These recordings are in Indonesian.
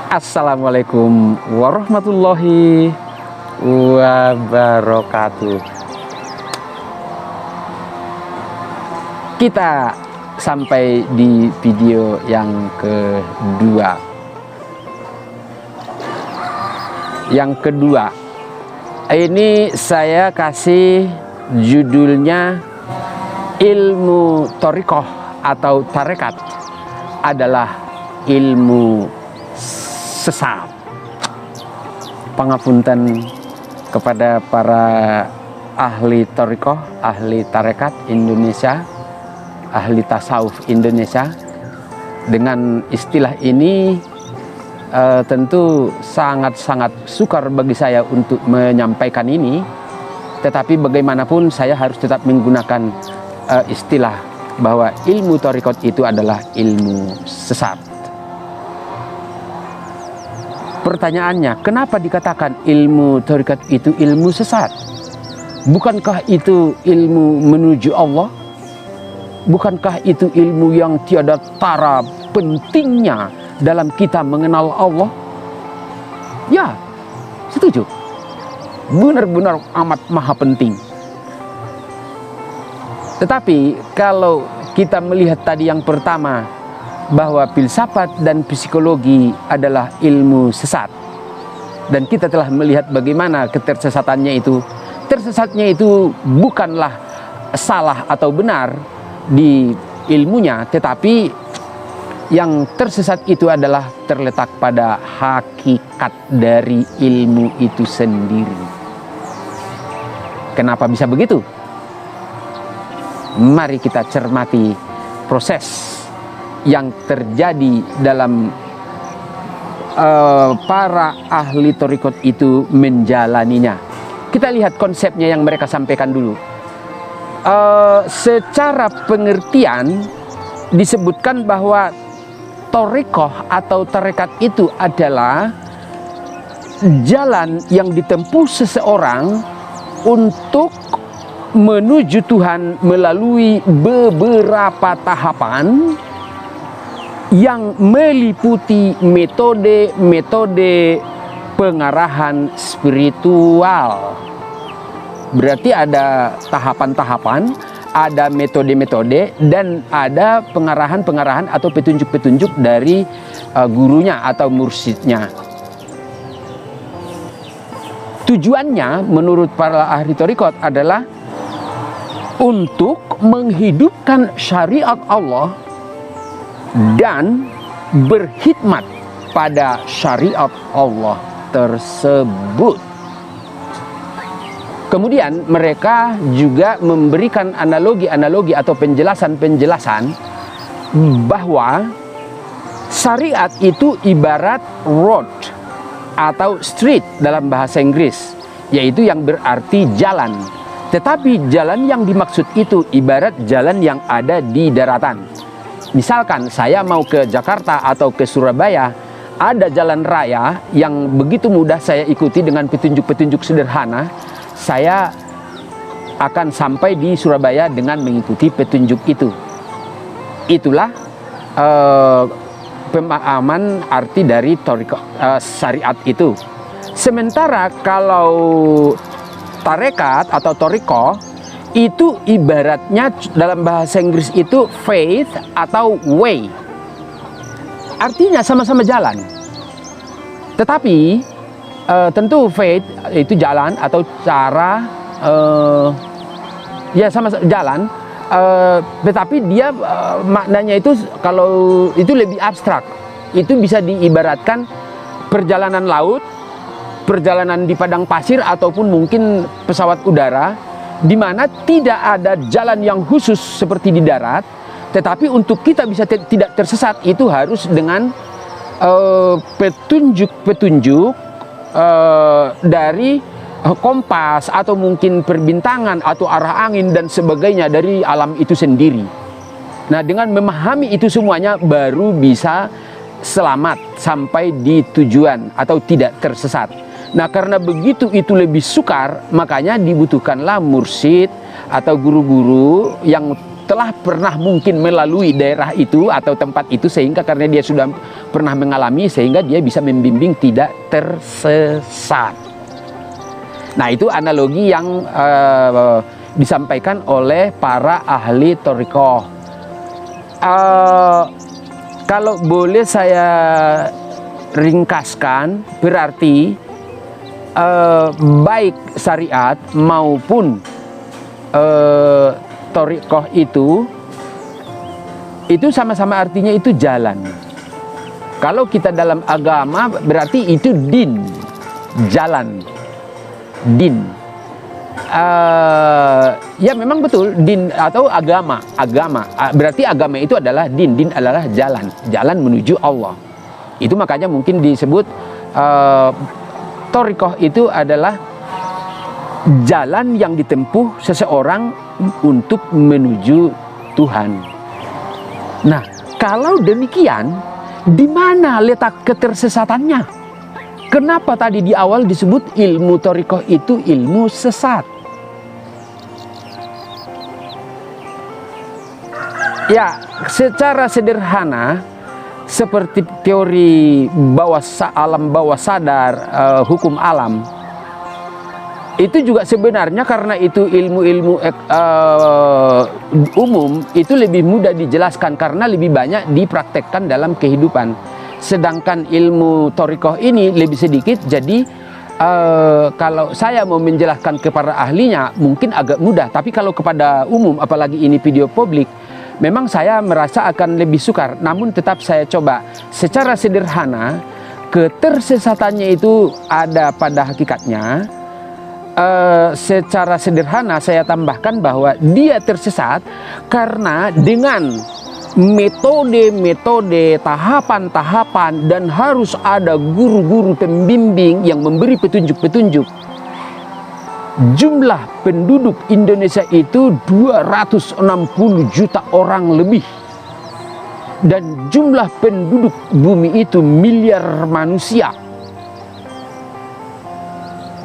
Assalamualaikum warahmatullahi wabarakatuh. Kita sampai di video yang kedua. Ini saya kasih judulnya ilmu thariqah atau tarekat adalah ilmu sesat. Pangapunten kepada para ahli thariqah, ahli tarekat Indonesia, ahli tasawuf Indonesia. Dengan istilah ini tentu sangat-sangat sukar bagi saya untuk menyampaikan ini, tetapi bagaimanapun saya harus tetap menggunakan istilah bahwa ilmu thariqat itu adalah ilmu sesat. Pertanyaannya, kenapa dikatakan ilmu thariqat itu ilmu sesat? Bukankah itu ilmu menuju Allah? Bukankah itu ilmu yang tiada tara pentingnya dalam kita mengenal Allah? Ya, setuju. Benar-benar amat maha penting. Tetapi kalau kita melihat tadi yang pertama, bahwa filsafat dan psikologi adalah ilmu sesat, dan kita telah melihat bagaimana ketersesatannya itu. Tersesatnya itu bukanlah salah atau benar di ilmunya, tetapi yang tersesat itu adalah terletak pada hakikat dari ilmu itu sendiri. Kenapa bisa begitu? Mari kita cermati proses yang terjadi dalam para ahli thariqat itu menjalaninya. Kita lihat konsepnya yang mereka sampaikan dulu. Secara pengertian disebutkan bahwa thariqah atau tarekat itu adalah jalan yang ditempuh seseorang untuk menuju Tuhan melalui beberapa tahapan yang meliputi metode-metode pengarahan spiritual. Berarti ada tahapan-tahapan, ada metode-metode, dan ada pengarahan-pengarahan atau petunjuk-petunjuk dari gurunya atau mursyidnya. Tujuannya menurut para ahli thariqat adalah untuk menghidupkan syariat Allah dan berkhidmat pada syariat Allah tersebut. Kemudian mereka juga memberikan analogi-analogi atau penjelasan-penjelasan bahwa syariat itu ibarat road atau street dalam bahasa Inggris, yaitu yang berarti jalan. Tetapi jalan yang dimaksud itu ibarat jalan yang ada di daratan. Misalkan saya mau ke Jakarta atau ke Surabaya, ada jalan raya yang begitu mudah saya ikuti dengan petunjuk-petunjuk sederhana. Saya akan sampai di Surabaya dengan mengikuti petunjuk itu. Itulah pemahaman arti dari syariat itu. Sementara kalau tarekat atau thariqah itu ibaratnya dalam bahasa Inggris itu faith atau way. Artinya sama-sama jalan. Tetapi tentu faith itu jalan atau cara ya sama jalan, tetapi dia maknanya itu kalau itu lebih abstrak. Itu bisa diibaratkan perjalanan laut, perjalanan di padang pasir, ataupun mungkin pesawat udara, di mana tidak ada jalan yang khusus seperti di darat. Tetapi untuk kita bisa tidak tersesat itu harus dengan petunjuk-petunjuk dari kompas atau mungkin perbintangan atau arah angin dan sebagainya dari alam itu sendiri. Nah, dengan memahami itu semuanya baru bisa selamat sampai di tujuan atau tidak tersesat. Nah, karena begitu itu lebih sukar, makanya dibutuhkanlah mursyid atau guru-guru yang telah pernah mungkin melalui daerah itu atau tempat itu, sehingga karena dia sudah pernah mengalami, sehingga dia bisa membimbing tidak tersesat. Nah, itu analogi yang disampaikan oleh para ahli thariqah. Kalau boleh saya ringkaskan, berarti baik syariat maupun thariqah itu sama-sama artinya itu jalan. Kalau kita dalam agama berarti itu din, jalan, din. Ya memang betul, din atau agama. Berarti agama itu adalah din, din adalah jalan menuju Allah. Itu makanya mungkin disebut thariqah itu adalah jalan yang ditempuh seseorang untuk menuju Tuhan. Nah, kalau demikian, di mana letak ketersesatannya? Kenapa tadi di awal disebut ilmu thariqah itu ilmu sesat? Ya, secara sederhana, seperti teori alam bawah sadar, hukum alam, itu juga sebenarnya karena itu ilmu-ilmu umum, itu lebih mudah dijelaskan karena lebih banyak dipraktekkan dalam kehidupan. Sedangkan ilmu thariqah ini lebih sedikit, jadi kalau saya mau menjelaskan kepada ahlinya mungkin agak mudah, tapi kalau kepada umum, apalagi ini video publik, memang saya merasa akan lebih sukar. Namun tetap saya coba secara sederhana. Ketersesatannya itu ada pada hakikatnya. Secara sederhana saya tambahkan bahwa dia tersesat karena dengan metode-metode, tahapan-tahapan, dan harus ada guru-guru pembimbing yang memberi petunjuk-petunjuk. Jumlah penduduk Indonesia itu 260 juta orang lebih. Dan jumlah penduduk bumi itu miliar manusia.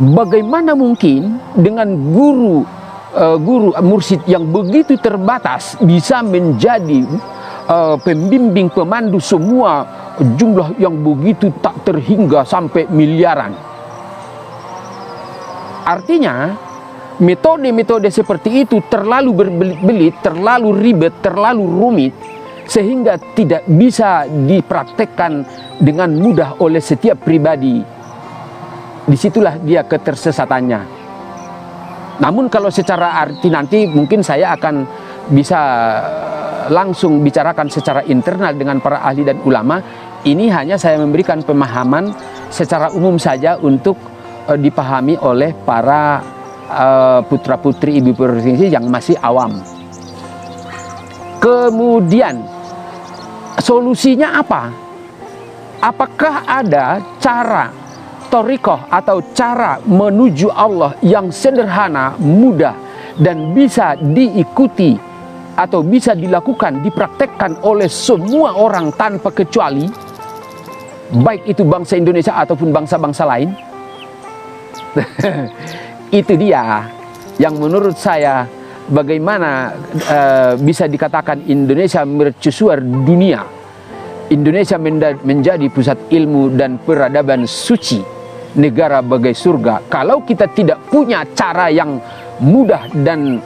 Bagaimana mungkin dengan guru mursyid yang begitu terbatas bisa menjadi pembimbing, pemandu semua jumlah yang begitu tak terhingga sampai miliaran? Artinya metode-metode seperti itu terlalu berbelit-belit, terlalu ribet, terlalu rumit, sehingga tidak bisa dipraktekkan dengan mudah oleh setiap pribadi. Disitulah dia ketersesatannya. Namun kalau secara arti nanti mungkin saya akan bisa langsung bicarakan secara internal dengan para ahli dan ulama. Ini hanya saya memberikan pemahaman secara umum saja untuk dipahami oleh para putra-putri ibu provinsi yang masih awam. Kemudian solusinya apa? Apakah ada cara thariqah atau cara menuju Allah yang sederhana, mudah, dan bisa diikuti atau bisa dilakukan, dipraktekkan oleh semua orang tanpa kecuali, baik itu bangsa Indonesia ataupun bangsa-bangsa lain? Itu dia yang menurut saya bagaimana bisa dikatakan Indonesia mercusuar dunia. Indonesia menjadi pusat ilmu dan peradaban suci, negara bagai surga. Kalau kita tidak punya cara yang mudah dan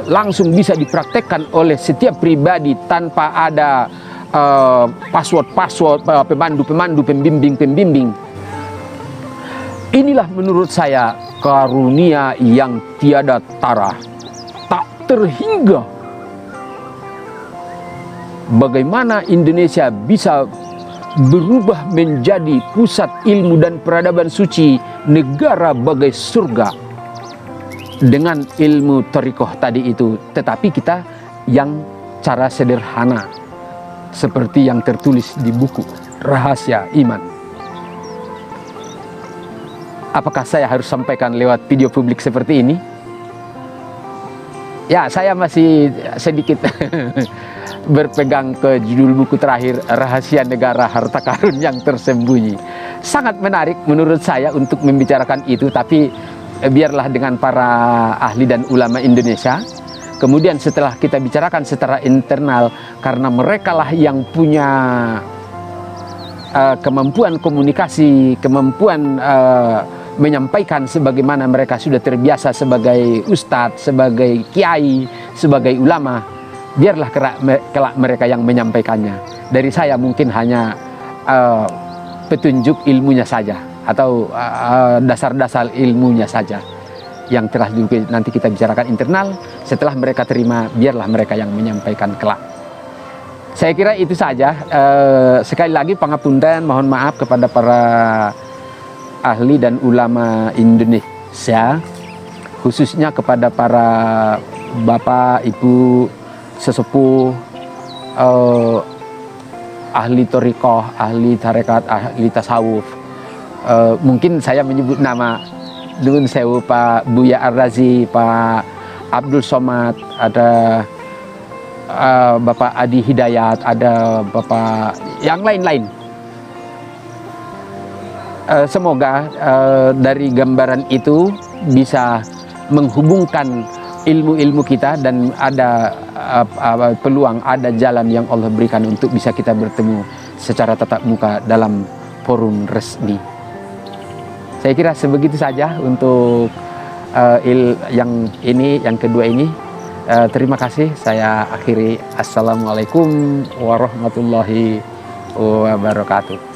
langsung bisa dipraktekkan oleh setiap pribadi tanpa ada password-password, pemandu-pemandu, pembimbing-pembimbing, inilah menurut saya karunia yang tiada tara, tak terhingga. Bagaimana Indonesia bisa berubah menjadi pusat ilmu dan peradaban suci, negara bagai surga, dengan ilmu thariqah tadi itu. Tetapi kita yang cara sederhana, seperti yang tertulis di buku Rahasia Iman. Apakah saya harus sampaikan lewat video publik seperti ini? Ya, saya masih sedikit berpegang ke judul buku terakhir, Rahasia Negara Harta Karun yang Tersembunyi. Sangat menarik menurut saya untuk membicarakan itu, tapi biarlah dengan para ahli dan ulama Indonesia. Kemudian setelah kita bicarakan secara internal, karena merekalah yang punya kemampuan komunikasi, kemampuan menyampaikan sebagaimana mereka sudah terbiasa sebagai ustadz, sebagai kiai, sebagai ulama, biarlah kelak mereka yang menyampaikannya. Dari saya mungkin hanya petunjuk ilmunya saja, atau dasar-dasar ilmunya saja yang telah nanti kita bicarakan internal. Setelah mereka terima, biarlah mereka yang menyampaikan kelak. Saya kira itu saja. Sekali lagi pangapunten, mohon maaf kepada para ahli dan ulama Indonesia, khususnya kepada para bapak, ibu, sesepuh, ahli thariqah, ahli tarekat, ahli tasawuf. Mungkin saya menyebut nama Nuwun Sewu, Pak Buya Ar-Razi, Pak Abdul Somad, ada Bapak Adi Hidayat, ada Bapak yang lain-lain. Semoga dari gambaran itu bisa menghubungkan ilmu-ilmu kita, dan ada peluang, ada jalan yang Allah berikan untuk bisa kita bertemu secara tatap muka dalam forum resmi. Saya kira sebegitu saja untuk yang kedua ini. Terima kasih. Saya akhiri. Assalamualaikum warahmatullahi wabarakatuh.